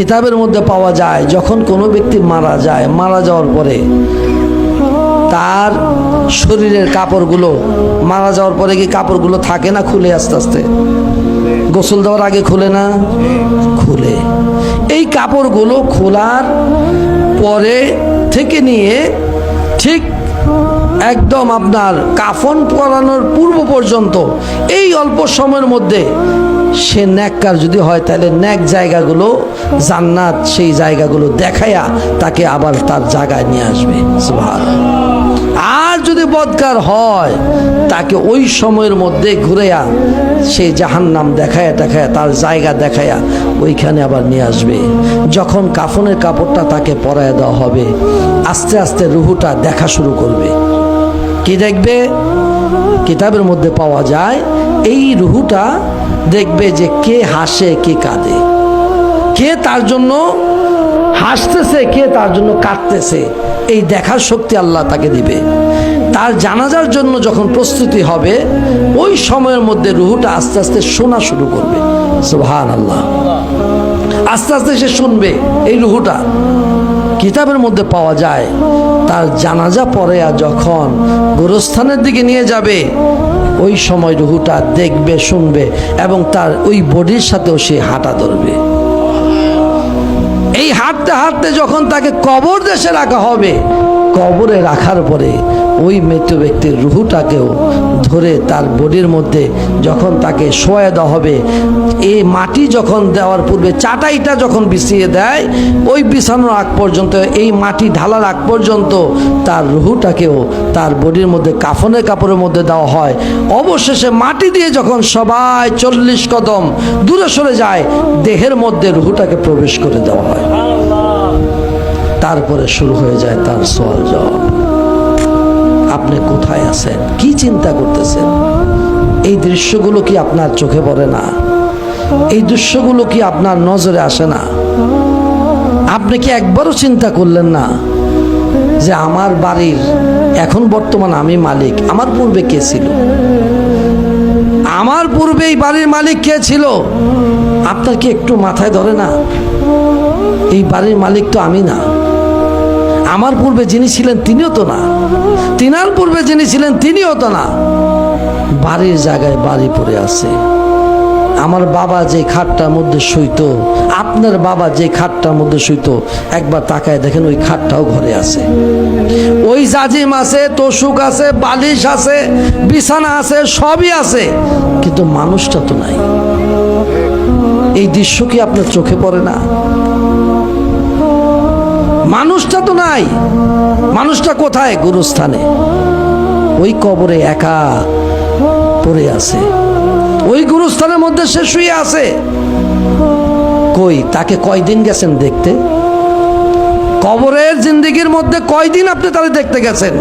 কিতাবের মধ্যে পাওয়া যায়, যখন কোনো ব্যক্তি মারা যায়, মারা যাওয়ার পরে তার শরীরের কাপড়গুলো, মারা যাওয়ার পরে কি কাপড়গুলো থাকে না খুলে আস্তে আস্তে? গোসল দেওয়ার আগে খুলে না? খুলে। এই কাপড়গুলো খোলার পরে থেকে নিয়ে ঠিক একদম আপনার কাফন পরানোর পূর্ব পর্যন্ত এই অল্প সময়ের মধ্যে সে নেককার যদি হয় তাহলে নেক জায়গাগুলো, জান্নাত সেই জায়গাগুলো দেখাইয়া তাকে আবার তার জায়গায় নিয়ে আসবে। সুবহানাল্লাহ। আর যদি বদকার হয় তাকে ওই সময়ের মধ্যে ঘুরেয়া সেই জাহান্নাম দেখায়া দেখায়া তার জায়গা দেখায়া ওইখানে আবার নিয়ে আসবে। যখন কাফনের কাপড়টা তাকে পরায় দেওয়া হবে, আস্তে আস্তে রুহুটা দেখা শুরু করবে। কি দেখবে? কিতাবের মধ্যে পাওয়া যায় এই রুহুটা দেখবে যে কে হাসে কে কাঁদে, কে তার জন্য হাসতেছে কে তার জন্য কাঁদতেছে, এই দেখার শক্তি আল্লাহ তাকে দিবে। তার জানাজার জন্য যখন প্রস্তুতি হবে ওই সময়ের মধ্যে রুহুটা আস্তে আস্তে শোনা শুরু করবে। সুবহানাল্লাহ। আস্তে আস্তে সে শুনবে এই রুহুটা। কিতাবের মধ্যে পাওয়া যায় তার জানাজা পরে যখন গোরস্থানের দিকে নিয়ে যাবে ওই সময় রুহুটা দেখবে, শুনবে এবং তার ওই বডির সাথেও সে হাঁটা ধরবে। এই হাঁটতে হাঁটতে যখন তাকে কবর দেশে রাখা হবে, কবরে রাখার পরে ওই মৃত ব্যক্তির রুহুটাকেও ধরে তার বডির মধ্যে যখন তাকে শোয়া দেওয়া হবে, এই মাটি যখন দেওয়ার পূর্বে চাটাইটা যখন বিছিয়ে দেয়, ওই বিছানোর আগ পর্যন্ত, এই মাটি ঢালার আগ পর্যন্ত তার রুহুটাকেও তার বডির মধ্যে কাফনের কাপড়ের মধ্যে দেওয়া হয়। অবশেষে মাটি দিয়ে যখন সবাই 40 কদম দূরে সরে যায়, দেহের মধ্যে রুহুটাকে প্রবেশ করে দেওয়া হয়। তারপরে শুরু হয়ে যায় তার সওয়াল জবাব। আপনি কোথায় আছেন? কি চিন্তা করতেছেন? এই দৃশ্যগুলো কি আপনার চোখে পড়ে না? এই দৃশ্যগুলো কি আপনার নজরে আসে না? আপনি কি একবারও চিন্তা করলেন না যে আমার বাড়ির এখন বর্তমান আমি মালিক, আমার পূর্বে কে ছিল? আমার পূর্বে এই বাড়ির মালিক কে ছিল? আপনার কি একটু মাথায় ধরে না? এই বাড়ির মালিক তো আমি না। আমার পূর্বে যিনি ছিলেন তিনিও তো না, তিনার পূর্বে যিনি ছিলেন তিনিও তো না। বাড়ির জায়গায় বাড়ি পড়ে আছে। আমার বাবা যে খাটটার মধ্যে শুইতো, আপনার বাবা যে খাটটার মধ্যে শুইতো, একবার তাকায় দেখেন ওই খাটটাও ঘরে আছে। ওই জাজিম আছে, তোষক আছে, বালিশ আছে, বিছানা আছে, সবই আছে, কিন্তু মানুষটা তো নাই। এই দৃশ্য কি আপনার চোখে পড়ে না? মানুষটা তো নাই। মানুষটা কোথায়? গুরুস্থানে, ওই কবরে একা পড়ে আছে, ওই গুরুস্থানের মধ্যে সে শুয়ে আছে। কই তাকে কয়দিন গেছেন দেখতে? কবরের জিন্দেগির মধ্যে কয়দিন আপনি তাকে দেখতে গেছেন?